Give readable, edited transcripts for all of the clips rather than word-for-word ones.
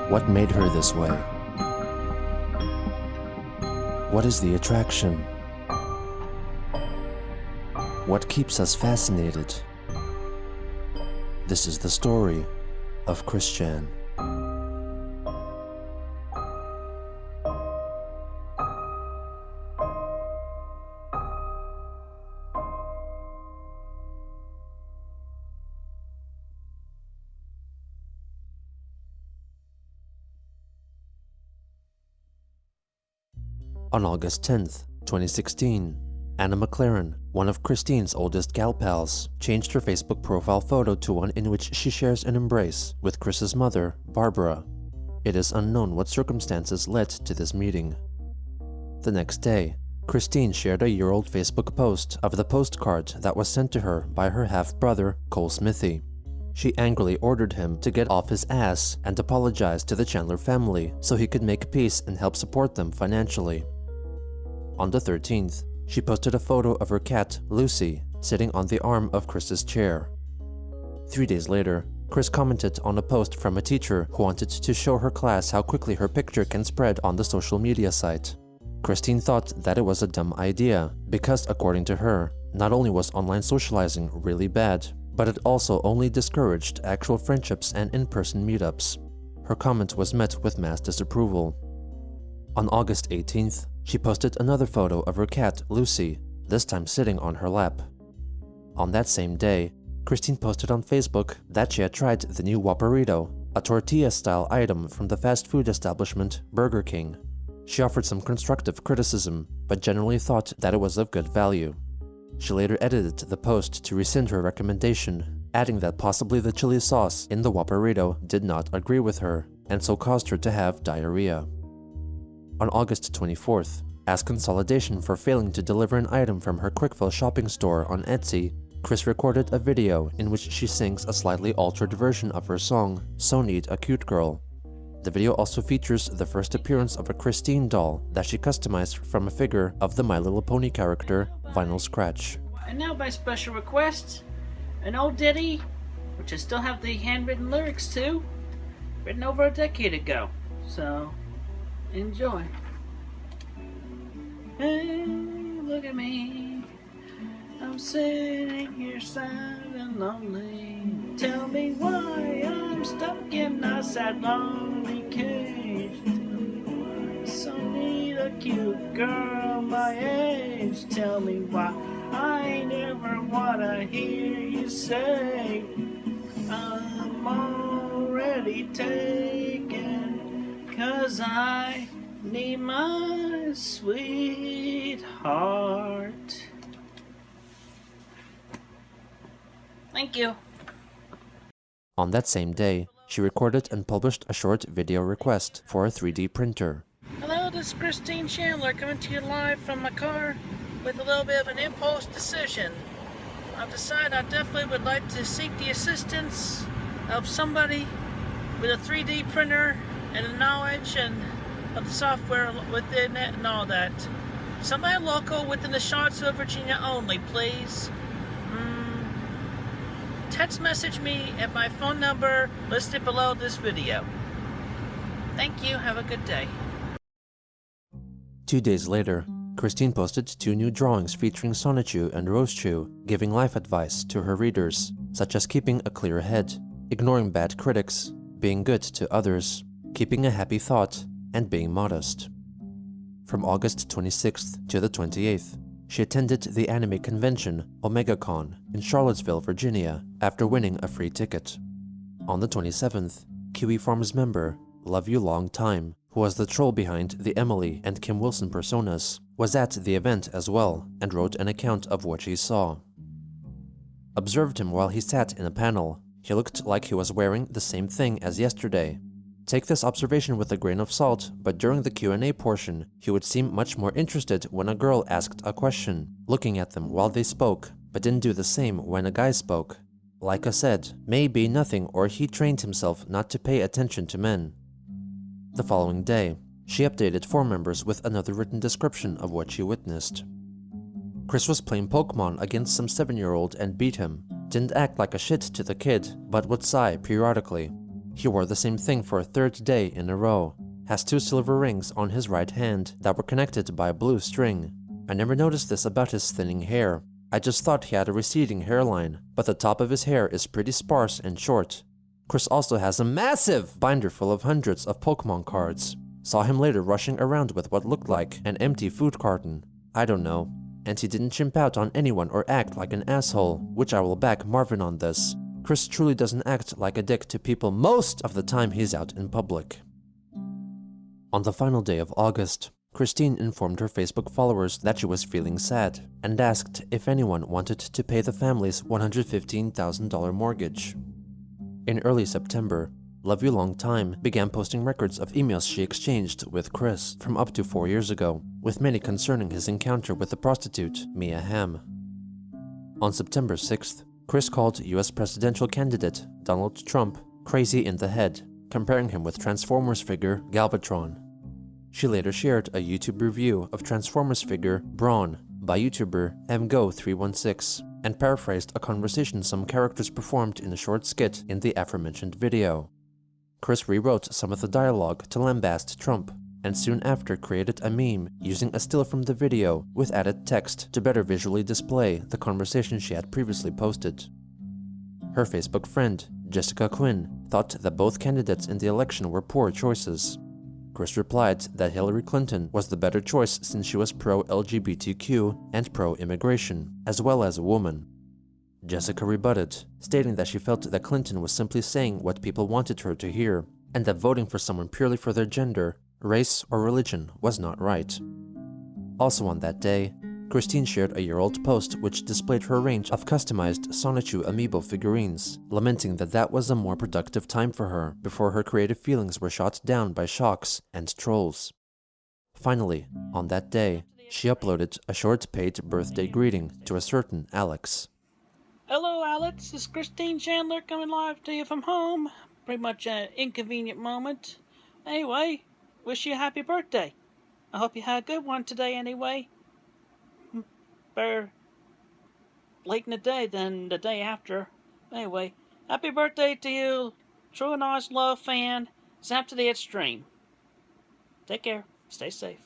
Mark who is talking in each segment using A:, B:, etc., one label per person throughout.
A: What made her this way? What is the attraction? What keeps us fascinated? This is the story of Christian. On August 10th, 2016, Anna McLaren, one of Christine's oldest gal pals, changed her Facebook profile photo to one in which she shares an embrace with Chris's mother, Barbara. It is unknown what circumstances led to this meeting. The next day, Christine shared a year-old Facebook post of the postcard that was sent to her by her half-brother, Cole Smithy. She angrily ordered him to get off his ass and apologized to the Chandler family so he could make peace and help support them financially. On the 13th, she posted a photo of her cat, Lucy, sitting on the arm of Chris's chair. 3 days later, Chris commented on a post from a teacher who wanted to show her class how quickly her picture can spread on the social media site. Christine thought that it was a dumb idea because, according to her, not only was online socializing really bad, but it also only discouraged actual friendships and in-person meetups. Her comment was met with mass disapproval. On August 18th, she posted another photo of her cat, Lucy, this time sitting on her lap. On that same day, Christine posted on Facebook that she had tried the new Whopperito, a tortilla-style item from the fast food establishment Burger King. She offered some constructive criticism, but generally thought that it was of good value. She later edited the post to rescind her recommendation, adding that possibly the chili sauce in the Whopperito did not agree with her, and so caused her to have diarrhea. On August 24th, as consolidation for failing to deliver an item from her Quickfill shopping store on Etsy, Chris recorded a video in which she sings a slightly altered version of her song, So Need a Cute Girl. The video also features the first appearance of a Christine doll that she customized from a figure of the My Little Pony character, Vinyl Scratch.
B: And now by special request, an old ditty, which I still have the handwritten lyrics to, written over a decade ago. So, enjoy. Hey, look at me. I'm sitting here sad and lonely. Tell me why I'm stuck in a sad, lonely cage. So need a cute girl my age. Tell me why I never wanna hear you say I'm already taken, 'cause I need my sweetheart. Thank you.
A: On that same day, she recorded and published a short video request for a 3D printer.
B: Hello, this is Christine Chandler coming to you live from my car with a little bit of an impulse decision. I've decided I definitely would like to seek the assistance of somebody with a 3D printer and the knowledge and of the software within it and all that. Somebody local within the Charlottesville, Virginia only, please. Text message me at my phone number listed below this video. Thank you, have a good day.
A: 2 days later, Christine posted 2 new drawings featuring Sonichu and Rosechu giving life advice to her readers, such as keeping a clear head, ignoring bad critics, being good to others, keeping a happy thought, and being modest. From August 26th to the 28th, she attended the anime convention OmegaCon in Charlottesville, Virginia, after winning a free ticket. On the 27th, Kiwi Farms member Love You Long Time, who was the troll behind the Emily and Kim Wilson personas, was at the event as well and wrote an account of what she saw. Observed him while he sat in a panel. He looked like he was wearing the same thing as yesterday. Take this observation with a grain of salt, but during the Q&A portion, he would seem much more interested when a girl asked a question, looking at them while they spoke, but didn't do the same when a guy spoke. Like I said, maybe nothing, or he trained himself not to pay attention to men. The following day, she updated 4 members with another written description of what she witnessed. Chris was playing Pokemon against some 7-year-old and beat him. Didn't act like a shit to the kid, but would sigh periodically. He wore the same thing for a third day in a row, has 2 silver rings on his right hand that were connected by a blue string. I never noticed this about his thinning hair. I just thought he had a receding hairline, but the top of his hair is pretty sparse and short. Chris also has a massive binder full of hundreds of Pokemon cards. Saw him later rushing around with what looked like an empty food carton. I don't know. And he didn't chimp out on anyone or act like an asshole, which I will back Marvin on this. Chris truly doesn't act like a dick to people most of the time he's out in public. On the final day of August, Christine informed her Facebook followers that she was feeling sad and asked if anyone wanted to pay the family's $115,000 mortgage. In early September, Love You Long Time began posting records of emails she exchanged with Chris from up to 4 years ago, with many concerning his encounter with the prostitute Mia Hamm. On September 6th, Chris called US presidential candidate Donald Trump crazy in the head, comparing him with Transformers figure Galvatron. She later shared a YouTube review of Transformers figure Brawn by YouTuber mgo316 and paraphrased a conversation some characters performed in a short skit in the aforementioned video. Chris rewrote some of the dialogue to lambast Trump, and soon after created a meme using a still from the video with added text to better visually display the conversation she had previously posted. Her Facebook friend, Jessica Quinn, thought that both candidates in the election were poor choices. Chris replied that Hillary Clinton was the better choice since she was pro-LGBTQ and pro-immigration, as well as a woman. Jessica rebutted, stating that she felt that Clinton was simply saying what people wanted her to hear, and that voting for someone purely for their gender, race, or religion was not right. Also on that day, Christine shared a year-old post which displayed her range of customized Sonichu amiibo figurines, lamenting that that was a more productive time for her before her creative feelings were shot down by shocks and trolls. Finally, on that day, she uploaded a short paid birthday greeting to a certain Alex.
B: Hello, Alex. This is Christine Chandler coming live to you from home. Pretty much an inconvenient moment. Anyway, wish you a happy birthday. I hope you had a good one today anyway. Better late in the day than the day after. Anyway, happy birthday to you, true and honest love fan. Snap to the extreme. Take care. Stay safe.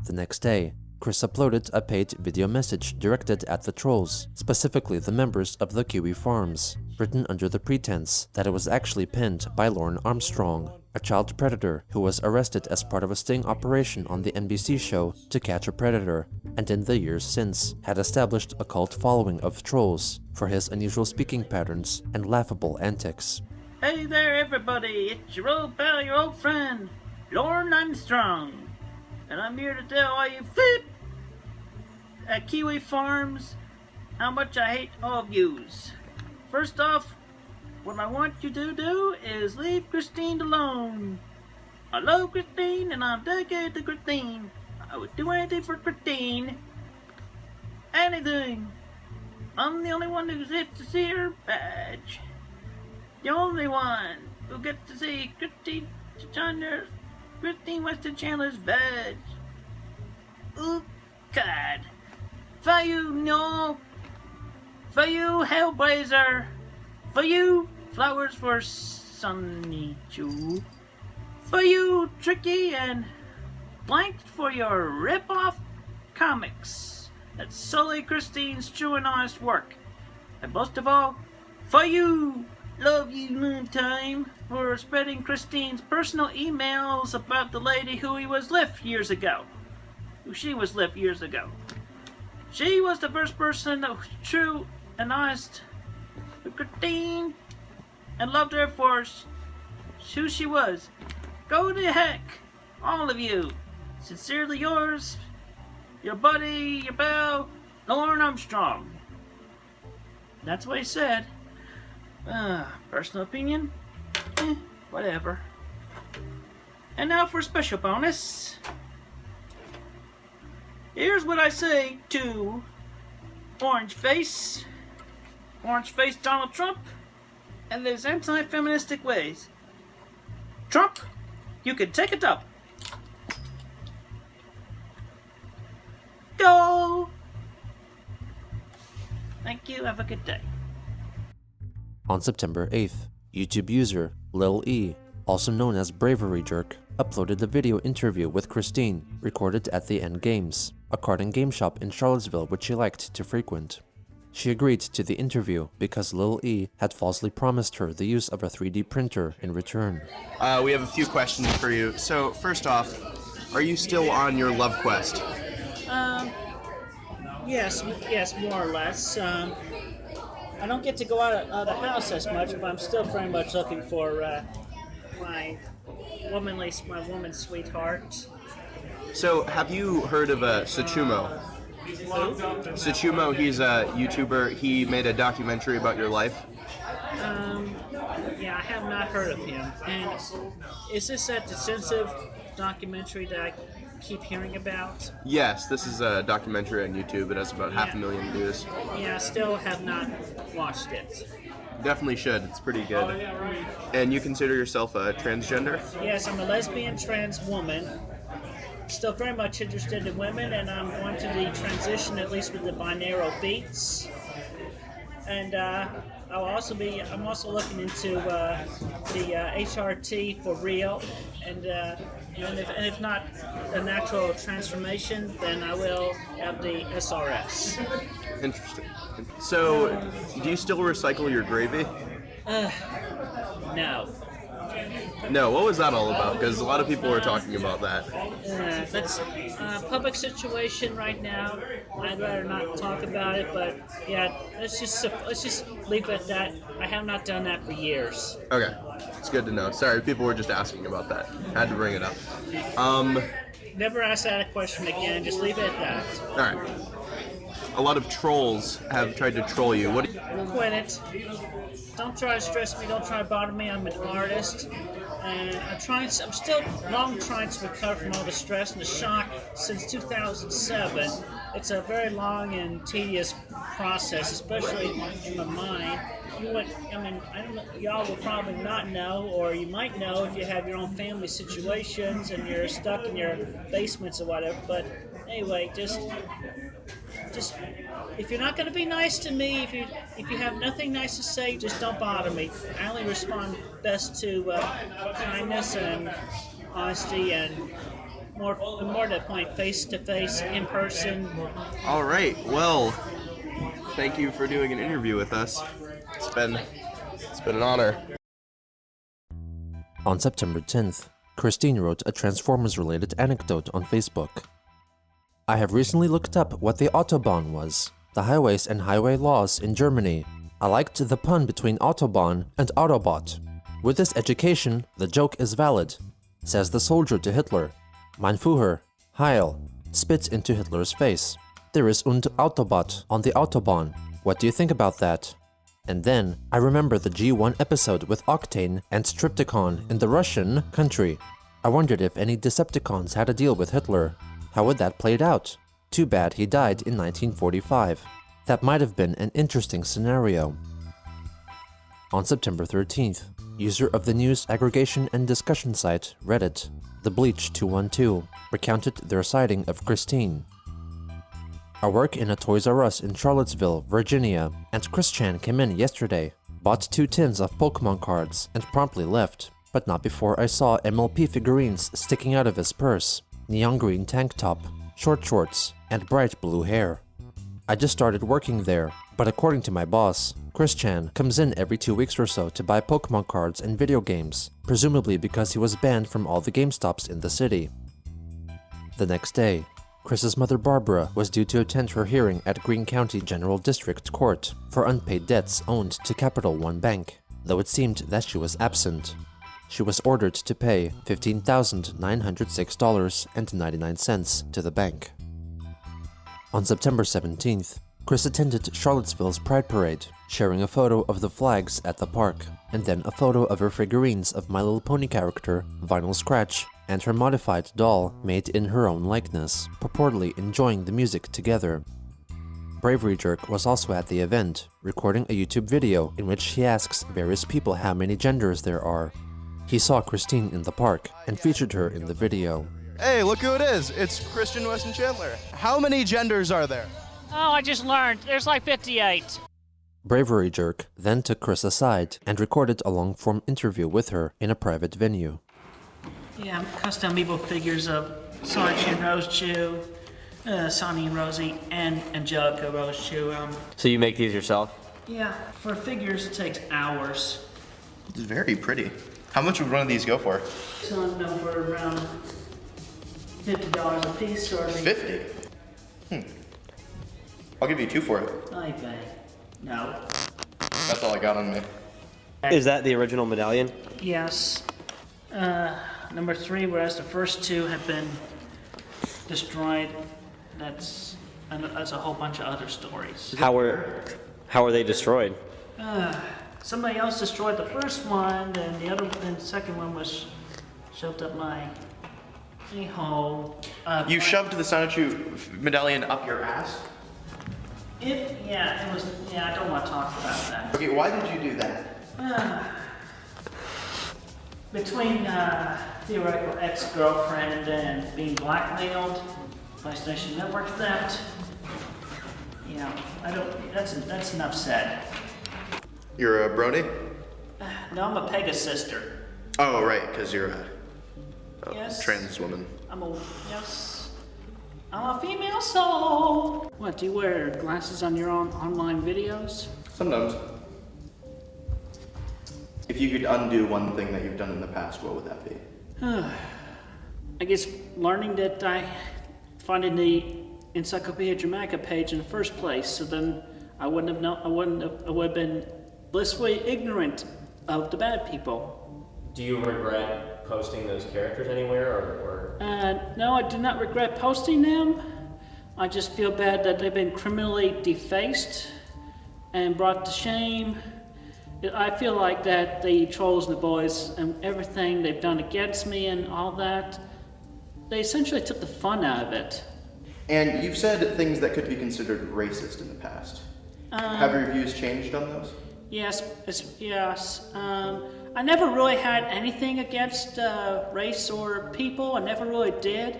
A: The next day, Chris uploaded a paid video message directed at the trolls, specifically the members of the Kiwi Farms, written under the pretense that it was actually penned by Lorne Armstrong, a child predator who was arrested as part of a sting operation on the NBC show To Catch a Predator, and in the years since had established a cult following of trolls for his unusual speaking patterns and laughable antics.
B: Hey there, everybody. It's your old pal, your old friend, Lorne Armstrong. And I'm here to tell all you flip at Kiwi Farms how much I hate all of yous. First off, what I want you to do is leave Christine alone. I love Christine and I'm dedicated to Christine. I would do anything for Christine. Anything. I'm the only one who gets to see her badge. The only one who gets to see Christine Weston Chandler's badge. Oh God. For you, no. For you, Hellblazer. For you, Flowers for Sunny Chew. For you, Tricky and Blank for your rip-off comics that sully Christine's true and honest work. And most of all, for you, Love You Long Time, for spreading Christine's personal emails about the lady who he was with years ago. Who she was with years ago. She was the first person that was true and honest with Christine and loved her for who she was. Go to heck, all of you. Sincerely yours, your buddy, your pal, Lorne Armstrong. That's what he said. Personal opinion? Whatever. And now for a special bonus. Here's what I say to Orange Face Donald Trump, and his anti-feministic ways. Trump, you can take it up. Go! Thank you, have a good day.
A: On September 8th, YouTube user Lil E, also known as Bravery Jerk, uploaded a video interview with Christine, recorded at the End Games, a card and game shop in Charlottesville which she liked to frequent. She agreed to the interview because Lil E had falsely promised her the use of a 3D printer in return.
C: We have a few questions for you. So, first off, are you still on your love quest?
B: Yes, more or less. I don't get to go out of the house as much, but I'm still very much looking for my woman sweetheart.
C: So, have you heard of Sachumo? Sachumo, he's a YouTuber. He made a documentary about your life.
B: Yeah, I have not heard of him. And is this that defensive documentary that I keep hearing about?
C: Yes, this is a documentary on YouTube. It has about 500,000 views.
B: Yeah, I still have not watched it.
C: Definitely should. It's pretty good. And you consider yourself a transgender?
B: Yes, I'm a lesbian trans woman. Still very much interested in women, and I'm going to the transition, at least with the binaural beats. And I'm also looking into the HRT for real, and if not a natural transformation, then I will have the SRS.
C: Interesting. So, do you still recycle your gravy?
B: No.
C: No, what was that all about? Because a lot of people were talking about that.
B: That's a public situation right now. I'd rather not talk about it, but yeah, let's just leave it at that. I have not done that for years.
C: Okay, it's good to know. Sorry, people were just asking about that. Had to bring it up.
B: Never ask that question again. Just leave it at that.
C: All right. A lot of trolls have tried to troll you. What?
B: Quit it. Don't try to stress me. Don't try to bother me. I'm an artist, and I'm still trying to recover from all the stress and the shock since 2007. It's a very long and tedious process, especially in my mind. Y'all will probably not know, or you might know if you have your own family situations and you're stuck in your basements or whatever. But anyway, just if you're not going to be nice to me, if you have nothing nice to say, just don't bother me. I only respond best to kindness and honesty and more to the point, face to face, in person.
C: All right. Well, thank you for doing an interview with us. It's been an honor.
A: On September 10th, Christine wrote a Transformers-related anecdote on Facebook. I have recently looked up what the Autobahn was, the highways and highway laws in Germany. I liked the pun between Autobahn and Autobot. With this education, the joke is valid, says the soldier to Hitler. Mein Führer, Heil, spits into Hitler's face. There is und Autobot on the Autobahn. What do you think about that? And then, I remember the G1 episode with Octane and Stripticon in the Russian country. I wondered if any Decepticons had a deal with Hitler. How would that played out? Too bad he died in 1945. That might have been an interesting scenario. On September 13th, user of the news aggregation and discussion site Reddit, The Bleach 212, recounted their sighting of Christine. I work in a Toys R Us in Charlottesville, Virginia, and Chris Chan came in yesterday, bought 2 tins of Pokemon cards, and promptly left, but not before I saw MLP figurines sticking out of his purse, neon green tank top, short shorts, and bright blue hair. I just started working there, but according to my boss, Chris Chan comes in every 2 weeks or so to buy Pokemon cards and video games, presumably because he was banned from all the GameStops in the city. The next day, Chris's mother Barbara was due to attend her hearing at Greene County General District Court for unpaid debts owed to Capital One Bank, though it seemed that she was absent. She was ordered to pay $15,906.99 to the bank. On September 17th, Chris attended Charlottesville's Pride Parade, sharing a photo of the flags at the park, and then a photo of her figurines of My Little Pony character, Vinyl Scratch, and her modified doll made in her own likeness, purportedly enjoying the music together. Bravery Jerk was also at the event, recording a YouTube video in which he asks various people how many genders there are. He saw Christine in the park and featured her in the video.
D: Hey, look who it is. It's Christine Weston Chandler. How many genders are there?
B: Oh, I just learned. There's like 58.
A: Bravery Jerk then took Chris aside and recorded a long-form interview with her in a private venue.
B: Yeah, custom amiibo figures of Sarge and Rose Chew, Sonny and Rosie, and Angelica Rose Chew.
E: So you make these yourself?
B: Yeah, for figures it takes hours.
D: It's very pretty. How much would one of these go for?
B: Selling them for around $50 a piece, or
D: 50. I'll give you 2 for it.
B: I pay. No.
D: That's all I got on me.
E: Is that the original medallion?
B: Yes. Number 3, whereas the first 2 have been destroyed. That's a whole bunch of other stories.
E: How were they destroyed?
B: Somebody else destroyed the first one, and the second one was shoved up my hole.
D: You shoved the Sanachu medallion up your ass?
B: It was. I don't want to talk about that.
D: Okay, why did you do that?
B: Between theoretical ex-girlfriend and being blackmailed, PlayStation Network theft. I don't. That's enough said.
D: You're a brony?
B: No, I'm a Pegasister.
D: Oh, right, because you're a
B: Yes.
D: trans woman.
B: I'm a female soul. What, do you wear glasses on your own online videos?
D: Sometimes. If you could undo one thing that you've done in the past, what would that be?
B: I guess learning that I funded the Encyclopedia Dramatica page in the first place, so then I would have been blissfully ignorant of the bad people.
E: Do you regret posting those characters anywhere, or?
B: No, I do not regret posting them. I just feel bad that they've been criminally defaced and brought to shame. I feel like that the trolls and the boys and everything they've done against me and all that, they essentially took the fun out of it.
D: And you've said things that could be considered racist in the past. Have your views changed on those?
B: Yes. I never really had anything against race or people. I never really did.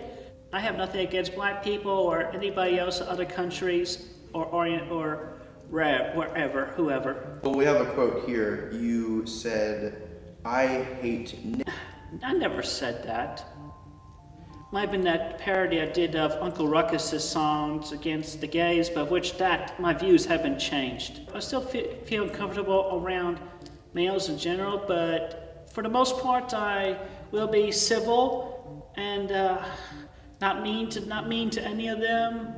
B: I have nothing against black people or anybody else in other countries or Orient or wherever, whoever.
D: Well, we have a quote here. You said, "I hate."
B: I never said that. Might have been that parody I did of Uncle Ruckus's songs against the gays, but my views haven't changed. I still feel comfortable around males in general, but for the most part, I will be civil and not mean to any of them,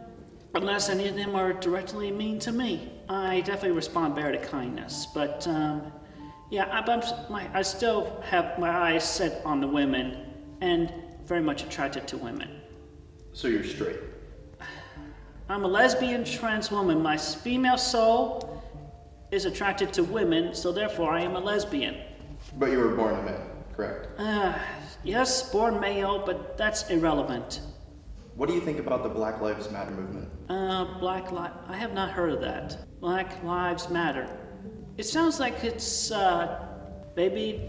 B: unless any of them are directly mean to me. I definitely respond better to kindness, but I still have my eyes set on the women and very much attracted to women.
D: So you're straight?
B: I'm a lesbian trans woman. My female soul is attracted to women, so therefore I am a lesbian.
D: But you were born a man, correct?
B: Yes, born male, but that's irrelevant.
D: What do you think about the Black Lives Matter movement?
B: I have not heard of that. Black Lives Matter. It sounds like it's, maybe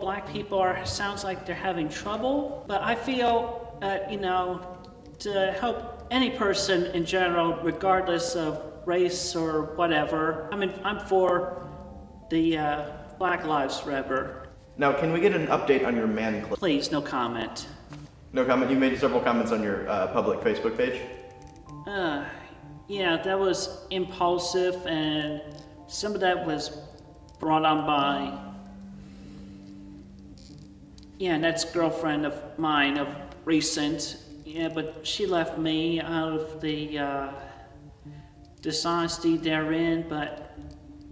B: black people sounds like they're having trouble, but I feel, to help any person in general, regardless of race or whatever, I'm for the, Black Lives Forever.
D: Now, can we get an update on your man clip?
B: Please, no comment.
D: No comment? You made several comments on your public Facebook page?
B: Yeah, that was impulsive, and some of that was brought on by, an ex-girlfriend of mine of recent. Yeah, but she left me out of the dishonesty therein, but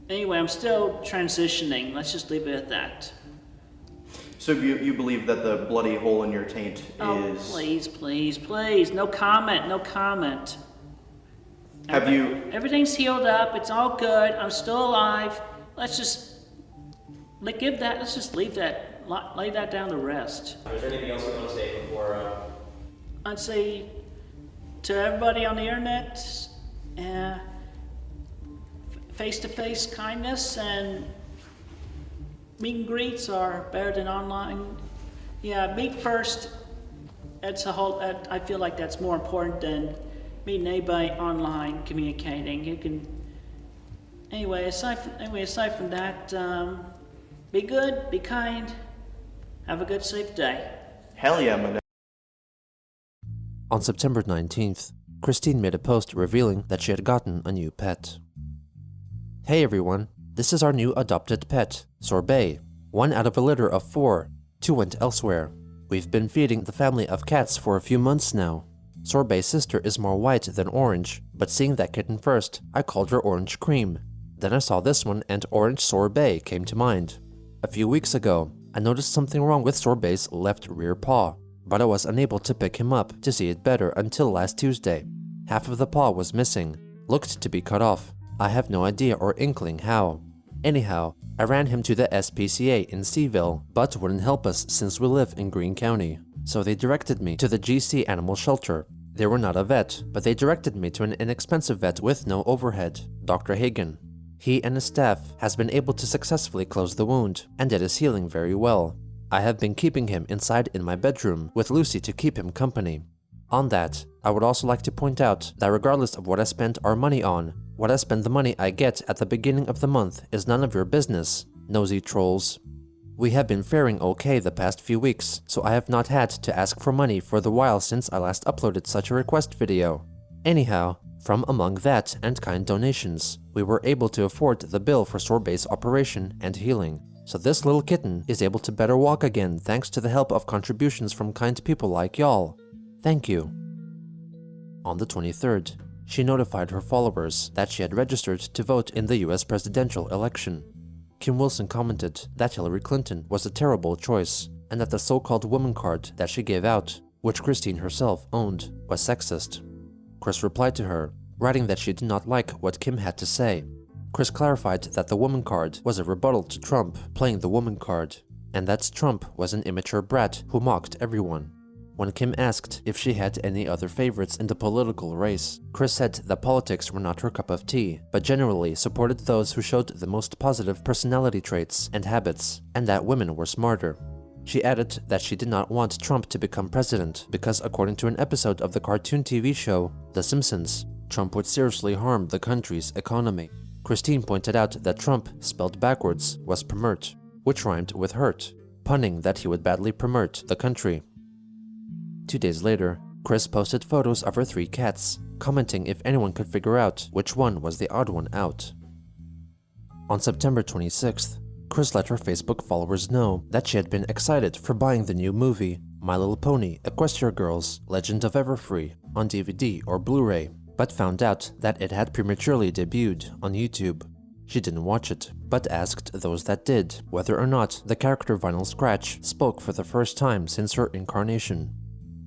B: anyway, I'm still transitioning. Let's just leave it at that.
D: So you believe that the bloody hole in your taint is...
B: Oh, please. No comment.
D: Have you...
B: Everything's healed up. It's all good. I'm still alive. Let's just leave that. Lay that down to rest.
E: Is there anything else you want to say before?
B: I'd say to everybody on the internet, face-to-face kindness and meet and greets are better than online. Yeah, meet first. I feel like that's more important than meeting anybody online communicating. Anyway, aside from that, be good, be kind, have a good, safe day.
D: Hell yeah, my.
A: On September 19th, Christine made a post revealing that she had gotten a new pet. Hey everyone, this is our new adopted pet, Sorbet. 1 out of a litter of 4. 2 went elsewhere. We've been feeding the family of cats for a few months now. Sorbet's sister is more white than orange, but seeing that kitten first, I called her Orange Cream. Then I saw this one and Orange Sorbet came to mind. A few weeks ago, I noticed something wrong with Sorbet's left rear paw, but I was unable to pick him up to see it better until last Tuesday. Half of the paw was missing, looked to be cut off. I have no idea or inkling how. Anyhow, I ran him to the SPCA in Seaville, but wouldn't help us since we live in Greene County. So they directed me to the GC Animal Shelter. They were not a vet, but they directed me to an inexpensive vet with no overhead, Dr. Hagen. He and his staff has been able to successfully close the wound, and it is healing very well. I have been keeping him inside in my bedroom with Lucy to keep him company. On that, I would also like to point out that regardless of what I spend our money on, what I spend the money I get at the beginning of the month is none of your business, nosy trolls. We have been faring okay the past few weeks, so I have not had to ask for money for the while since I last uploaded such a request video. Anyhow, from among that and kind donations, we were able to afford the bill for Sorbet's operation and healing. So this little kitten is able to better walk again thanks to the help of contributions from kind people like y'all. Thank you. On the 23rd, she notified her followers that she had registered to vote in the US presidential election. Kim Wilson commented that Hillary Clinton was a terrible choice and that the so-called woman card that she gave out, which Christine herself owned, was sexist. Chris replied to her, writing that she did not like what Kim had to say. Chris clarified that the woman card was a rebuttal to Trump playing the woman card, and that Trump was an immature brat who mocked everyone. When Kim asked if she had any other favorites in the political race, Chris said that politics were not her cup of tea, but generally supported those who showed the most positive personality traits and habits, and that women were smarter. She added that she did not want Trump to become president because, according to an episode of the cartoon TV show The Simpsons, Trump would seriously harm the country's economy. Christine pointed out that Trump, spelled backwards, was permert, which rhymed with hurt, punning that he would badly permert the country. 2 days later, Chris posted photos of her 3 cats, commenting if anyone could figure out which one was the odd one out. On September 26th, Chris let her Facebook followers know that she had been excited for buying the new movie, My Little Pony: Equestria Girls, Legend of Everfree, on DVD or Blu-ray, but found out that it had prematurely debuted on YouTube. She didn't watch it, but asked those that did whether or not the character Vinyl Scratch spoke for the first time since her incarnation.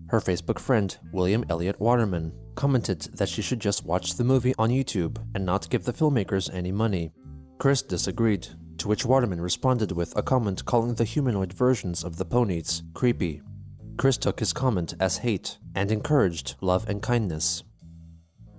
A: Her Facebook friend, William Elliott Waterman, commented that she should just watch the movie on YouTube and not give the filmmakers any money. Chris disagreed, to which Waterman responded with a comment calling the humanoid versions of the ponies creepy. Chris took his comment as hate and encouraged love and kindness.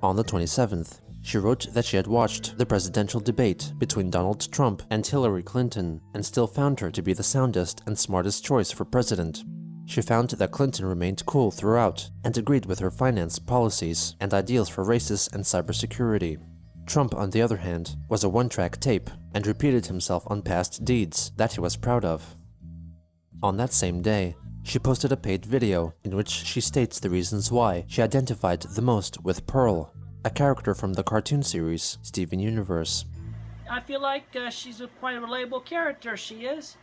A: On the 27th, she wrote that she had watched the presidential debate between Donald Trump and Hillary Clinton and still found her to be the soundest and smartest choice for president. She found that Clinton remained cool throughout and agreed with her finance policies and ideals for races and cybersecurity. Trump, on the other hand, was a one-track tape and repeated himself on past deeds that he was proud of. On that same day, she posted a paid video in which she states the reasons why she identified the most with Pearl, a character from the cartoon series Steven Universe.
B: I feel like she's quite a relatable character. She is.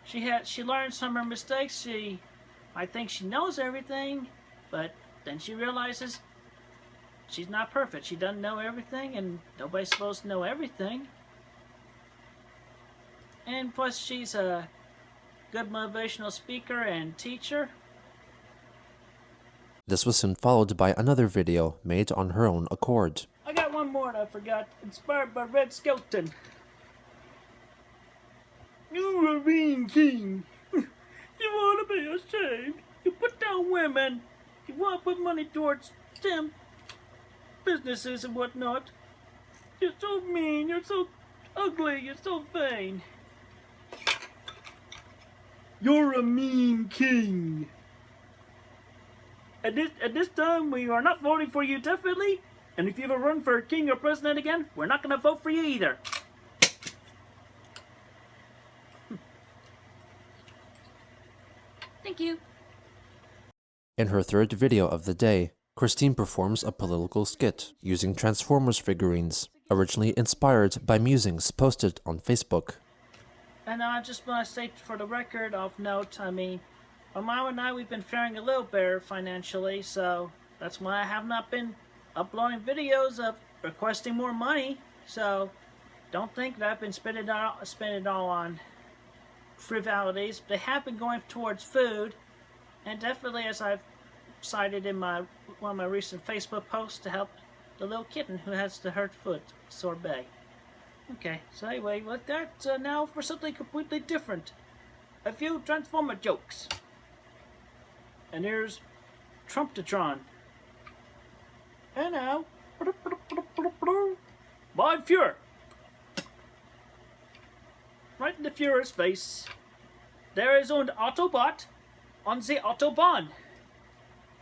B: She learns from her mistakes. I think she knows everything, but then she realizes she's not perfect. She doesn't know everything, and nobody's supposed to know everything. And plus, she's a good motivational speaker and teacher.
A: This was soon followed by another video made on her own accord.
B: I got one more I forgot. Inspired by Red Skelton. You're a mean king. You want to be ashamed. You put down women. You want to put money towards STEM businesses and whatnot. You're so mean. You're so ugly. You're so vain. You're a mean king. At this time, we are not voting for you, definitely. And if you ever run for king or president again, we're not gonna vote for you either. Thank you.
A: In her third video of the day, Christine performs a political skit using Transformers figurines, originally inspired by musings posted on Facebook.
B: And I just want to state for the record of note, my mom and I, we've been faring a little better financially, so that's why I have not been uploading videos of requesting more money. So don't think that I've been spending it all on frivolities. They have been going towards food, and definitely, as I've cited in one of my recent Facebook posts, to help the little kitten who has the hurt foot sorbet. Okay, so anyway, with that, now for something completely different. A few Transformer jokes. And here's Trumptatron. And now, Mein Führer. Right in the Führer's face. There is an Autobot on the Autobahn.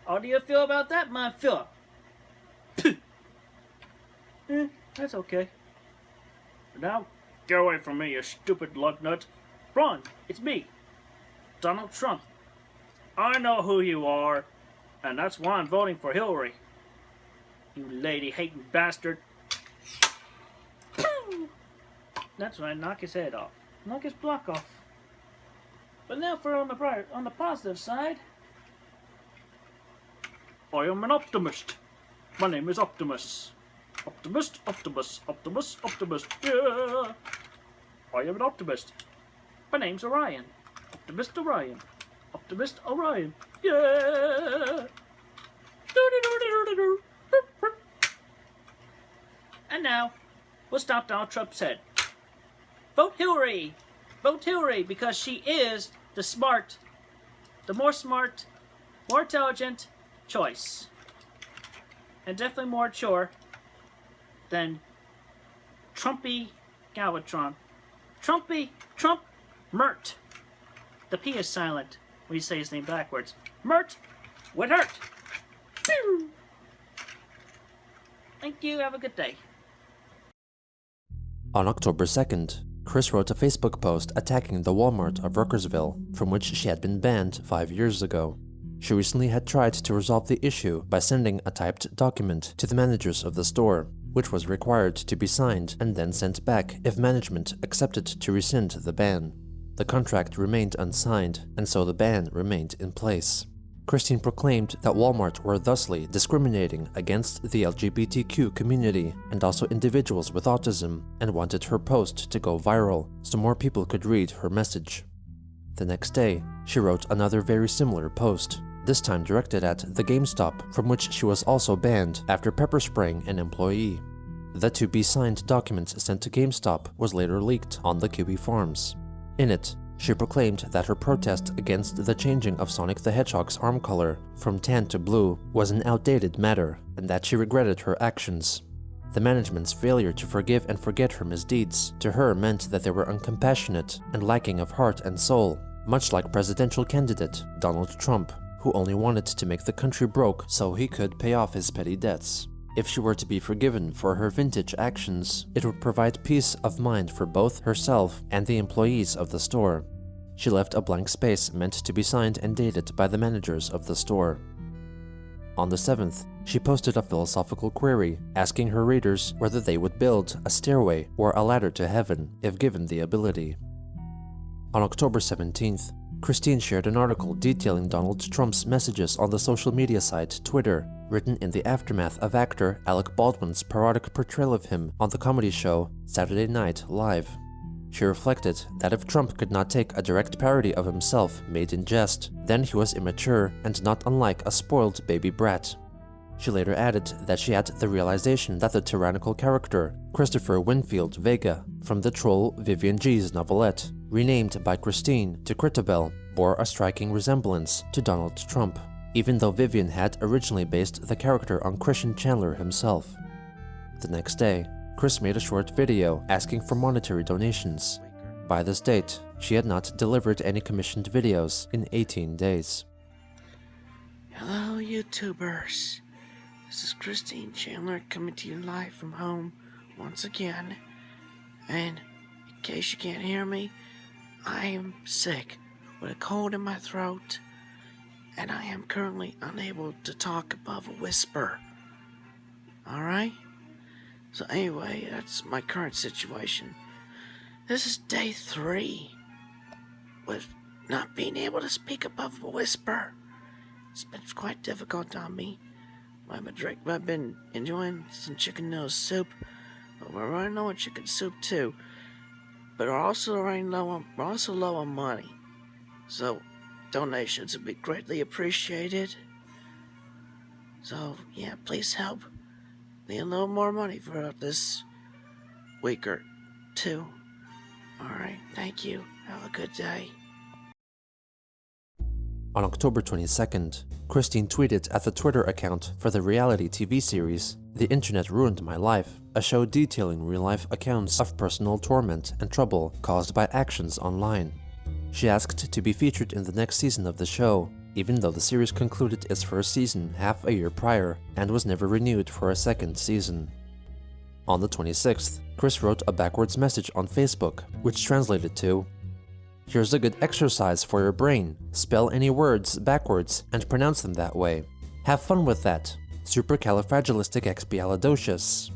B: How do you feel about that, mein Führer? That's okay. Now, get away from me, you stupid lug nut. Ron, it's me, Donald Trump. I know who you are, and that's why I'm voting for Hillary. You lady-hating bastard. That's right, knock his head off. Knock his block off. But now for on the positive side. I am an optimist. My name is Optimus. Optimist, Optimus, Optimus, Optimist, yeah. I am an optimist. My name's Orion. Optimist Orion. Optimist Orion, yeah. And now, we'll stop Donald Trump's head. Vote Hillary! Vote Hillary because she is the more smart, more intelligent choice. And definitely more mature than Trumpy Galvatron. Trump, Mert. The P is silent when you say his name backwards. Mert would hurt. Thank you, have a good day.
A: On October 2nd, Chris wrote a Facebook post attacking the Walmart of Ruckersville, from which she had been banned 5 years ago. She recently had tried to resolve the issue by sending a typed document to the managers of the store, which was required to be signed and then sent back if management accepted to rescind the ban. The contract remained unsigned, and so the ban remained in place. Christine proclaimed that Walmart were thusly discriminating against the LGBTQ community and also individuals with autism, and wanted her post to go viral so more people could read her message. The next day, she wrote another very similar post, this time directed at the GameStop, from which she was also banned after pepper spraying an employee. The to-be-signed document sent to GameStop was later leaked on the Kiwi Farms. In it, she proclaimed that her protest against the changing of Sonic the Hedgehog's arm color from tan to blue was an outdated matter, and that she regretted her actions. The management's failure to forgive and forget her misdeeds to her meant that they were uncompassionate and lacking of heart and soul, much like presidential candidate Donald Trump, who only wanted to make the country broke so he could pay off his petty debts. If she were to be forgiven for her vintage actions, it would provide peace of mind for both herself and the employees of the store. She left a blank space meant to be signed and dated by the managers of the store. On the 7th, she posted a philosophical query asking her readers whether they would build a stairway or a ladder to heaven if given the ability. On October 17th, Christine shared an article detailing Donald Trump's messages on the social media site Twitter, written in the aftermath of actor Alec Baldwin's parodic portrayal of him on the comedy show Saturday Night Live. She reflected that if Trump could not take a direct parody of himself made in jest, then he was immature and not unlike a spoiled baby brat. She later added that she had the realization that the tyrannical character, Christopher Winfield Vega, from the troll Vivian G's novelette, renamed by Christine to Critabel, bore a striking resemblance to Donald Trump, even though Vivian had originally based the character on Christian Chandler himself. The next day, Chris made a short video asking for monetary donations. By this date, she had not delivered any commissioned videos in 18 days.
B: Hello, YouTubers. This is Christine Chandler coming to you live from home once again. And in case you can't hear me, I am sick with a cold in my throat, and I am currently unable to talk above a whisper. Alright? So anyway, that's my current situation. This is day 3 with not being able to speak above a whisper. It's been quite difficult on me. I've been enjoying some chicken noodle soup, but we're running low on chicken soup too. But we're also low on money. So donations would be greatly appreciated. So yeah, please help. Need a little more money for this week or 2. Alright, thank you. Have a good day.
A: On October 22nd, Christine tweeted at the Twitter account for the reality TV series The Internet Ruined My Life, a show detailing real-life accounts of personal torment and trouble caused by actions online. She asked to be featured in the next season of the show, even though the series concluded its first season half a year prior and was never renewed for a second season. On the 26th, Chris wrote a backwards message on Facebook, which translated to, "Here's a good exercise for your brain. Spell any words backwards and pronounce them that way. Have fun with that. Supercalifragilisticexpialidocious."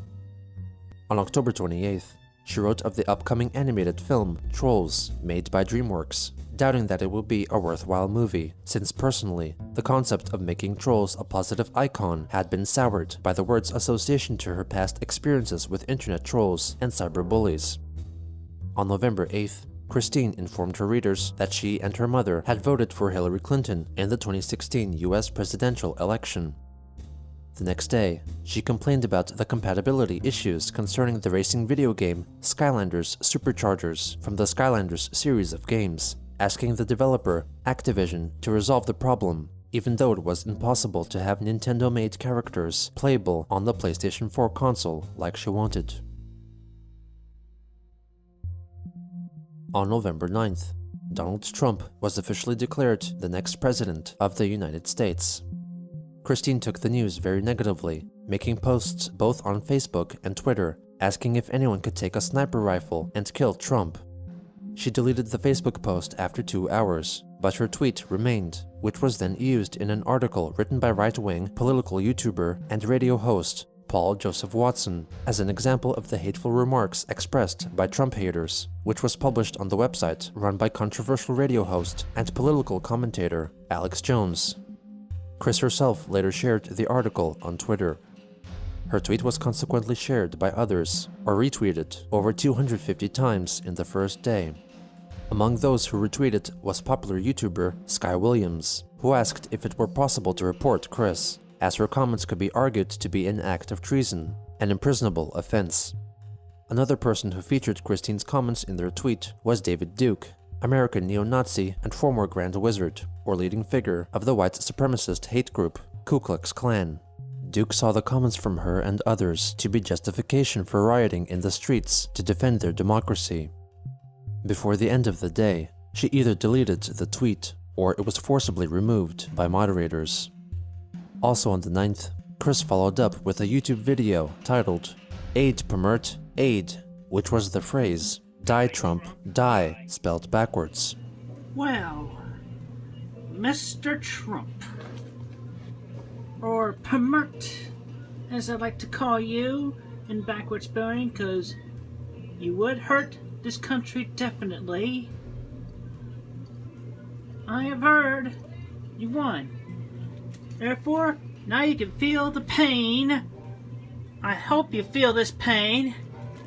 A: On October 28th, she wrote of the upcoming animated film Trolls, made by DreamWorks, doubting that it will be a worthwhile movie, since personally, the concept of making trolls a positive icon had been soured by the word's association to her past experiences with internet trolls and cyberbullies. On November 8th, Christine informed her readers that she and her mother had voted for Hillary Clinton in the 2016 US presidential election. The next day, she complained about the compatibility issues concerning the racing video game Skylanders Superchargers from the Skylanders series of games, asking the developer, Activision, to resolve the problem, even though it was impossible to have Nintendo-made characters playable on the PlayStation 4 console like she wanted. On November 9th, Donald Trump was officially declared the next president of the United States. Christine took the news very negatively, making posts both on Facebook and Twitter asking if anyone could take a sniper rifle and kill Trump. She deleted the Facebook post after 2 hours, but her tweet remained, which was then used in an article written by right-wing political YouTuber and radio host Paul Joseph Watson as an example of the hateful remarks expressed by Trump haters, which was published on the website run by controversial radio host and political commentator Alex Jones. Chris herself later shared the article on Twitter. Her tweet was consequently shared by others, or retweeted, over 250 times in the first day. Among those who retweeted was popular YouTuber Sky Williams, who asked if it were possible to report Chris, as her comments could be argued to be an act of treason, an imprisonable offense. Another person who featured Christine's comments in their tweet was David Duke, American neo-Nazi and former Grand Wizard, or leading figure of the white supremacist hate group Ku Klux Klan. Duke saw the comments from her and others to be justification for rioting in the streets to defend their democracy. Before the end of the day, she either deleted the tweet or it was forcibly removed by moderators. Also on the 9th, Chris followed up with a YouTube video titled "Aid Permert, Aid," which was the phrase "Die Trump, die" spelled backwards.
B: Well, Mr. Trump, or Permert, as I like to call you in backwards spelling, because you would hurt this country definitely. I have heard you won. Therefore, now you can feel the pain. I hope you feel this pain,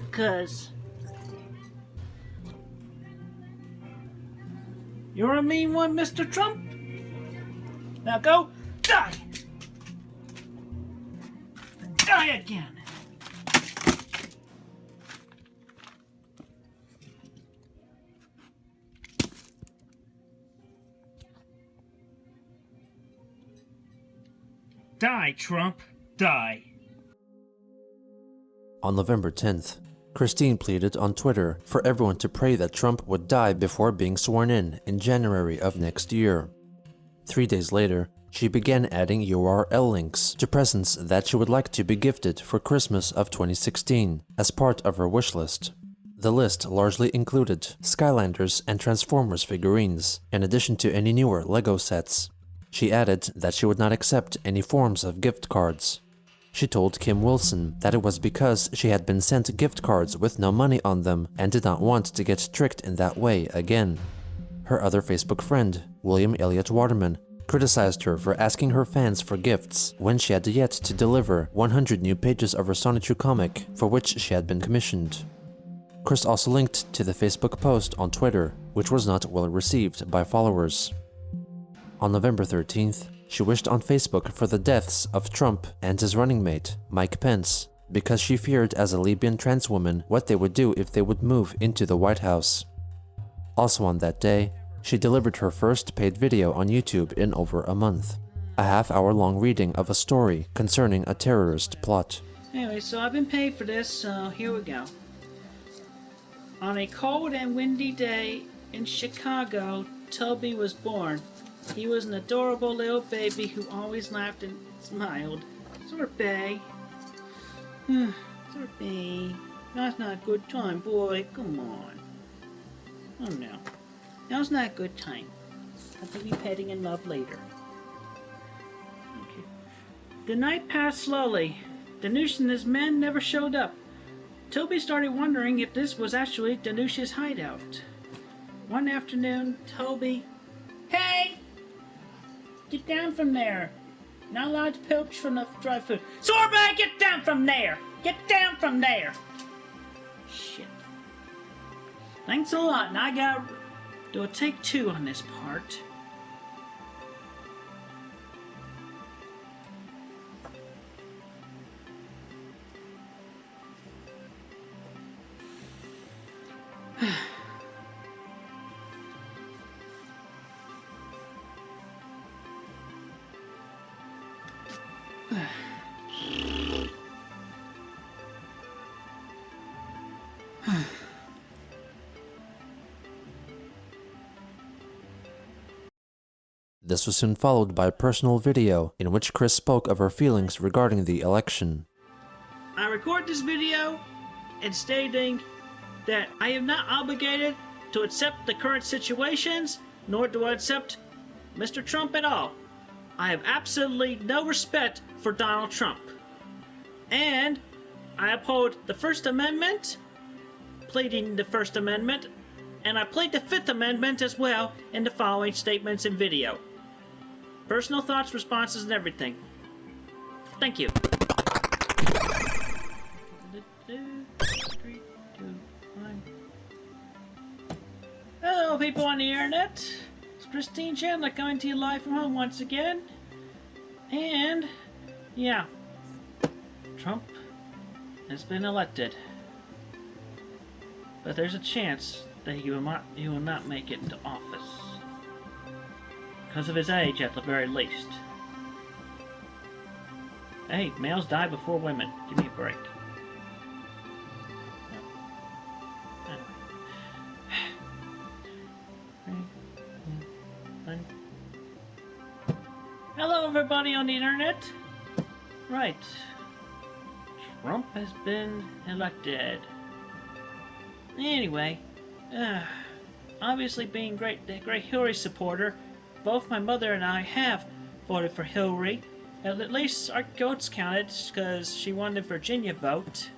B: because you're a mean one, Mr. Trump. Now go die! Die again! Die, Trump, die.
A: On November 10th, Christine pleaded on Twitter for everyone to pray that Trump would die before being sworn in January of next year. 3 days later, She began adding URL links to presents that she would like to be gifted for Christmas of 2016 as part of her wish list. The list largely included Skylanders and Transformers figurines, in addition to any newer LEGO sets. She added that she would not accept any forms of gift cards. She told Kim Wilson that it was because she had been sent gift cards with no money on them and did not want to get tricked in that way again. Her other Facebook friend, William Elliott Waterman, criticized her for asking her fans for gifts when she had yet to deliver 100 new pages of her Sonichu comic for which she had been commissioned. Chris also linked to the Facebook post on Twitter, which was not well received by followers. On November 13th, she wished on Facebook for the deaths of Trump and his running mate, Mike Pence, because she feared as a lesbian trans woman what they would do if they would move into the White House. Also on that day, she delivered her first paid video on YouTube in over a month, a half-hour-long reading of a story concerning a terrorist plot.
B: Anyway, so I've been paid for this, so here we go. On a cold and windy day in Chicago, Toby was born. He was an adorable little baby who always laughed and smiled. Sorbet. Sorbet. That's not a good time, boy. Come on. Oh no. Now's not a good time. I think we'll be petting in love later. Okay. The night passed slowly. Danush and his men never showed up. Toby started wondering if this was actually Danush's hideout. One afternoon, Toby... Hey! Get down from there! Not allowed to poach from the dry food. Sorbet, get down from there! Get down from there! Shit. Thanks a lot, and I gotta do a take 2 on this part.
A: This was soon followed by a personal video in which Chris spoke of her feelings regarding the election.
B: I record this video and stating that I am not obligated to accept the current situations, nor do I accept Mr. Trump at all. I have absolutely no respect for Donald Trump. And I uphold the First Amendment, pleading the First Amendment, and I plead the Fifth Amendment as well in the following statements and video. Personal thoughts, responses, and everything. Thank you. 3, 2, 1. Hello, people on the internet. It's Christine Chandler coming to you live from home once again. And, yeah, Trump has been elected. But there's a chance that he will not make it into office. Because of his age, at the very least. Hey, males die before women. Give me a break. Hello, everybody on the internet. Right. Trump has been elected. Anyway, obviously being a great Hillary supporter, both my mother and I have voted for Hillary. At least our votes counted, because she won the Virginia vote.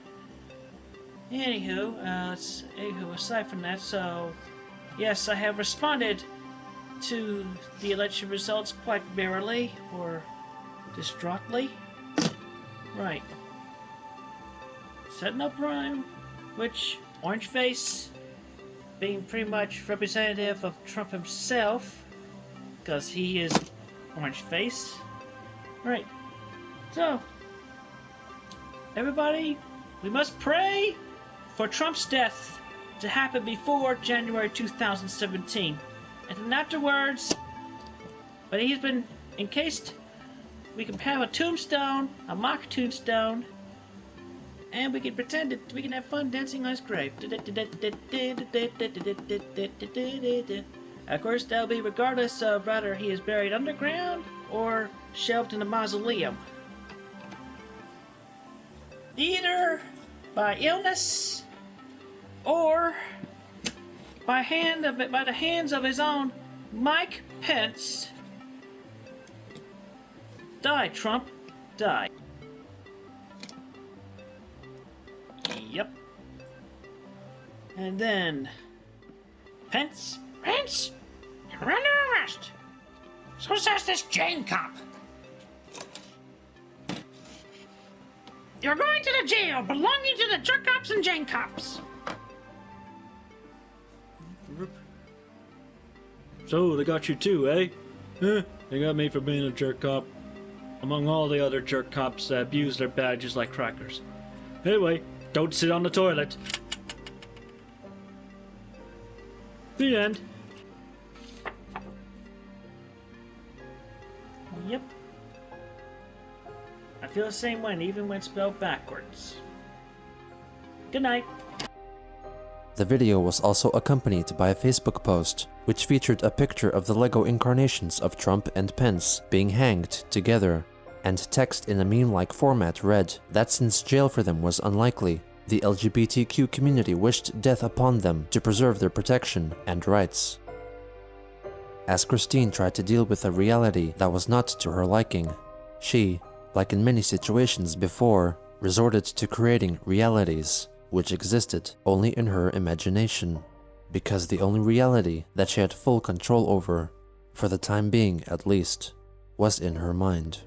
B: Anywho, aside from that, so yes, I have responded to the election results quite merrily, or distraughtly. Right. Setting up rhyme, which Orange Face, being pretty much representative of Trump himself, because he is Orange Face. Right. So, everybody, we must pray for Trump's death to happen before January 2017. And then afterwards, but he's been encased, we can have a tombstone, a mock tombstone, and we can pretend that we can have fun dancing on his grave. Of course, that'll be regardless of whether he is buried underground or shelved in a mausoleum. Either by illness or by the hands of his own Mike Pence. Die, Trump, die. Yep. And then Pence, you're under arrest. So says this Jane cop. You're going to the jail belonging to the jerk cops and Jane cops.
F: So, they got you too, eh? They got me for being a jerk cop, among all the other jerk cops that abuse their badges like crackers. Anyway, don't sit on the toilet. The end.
B: Yep. I feel the same way, even when spelled backwards. Good night.
A: The video was also accompanied by a Facebook post, which featured a picture of the Lego incarnations of Trump and Pence being hanged together, and text in a meme-like format read that since jail for them was unlikely, the LGBTQ community wished death upon them to preserve their protection and rights. As Christine tried to deal with a reality that was not to her liking, she, like in many situations before, resorted to creating realities which existed only in her imagination, because the only reality that she had full control over, for the time being at least, was in her mind.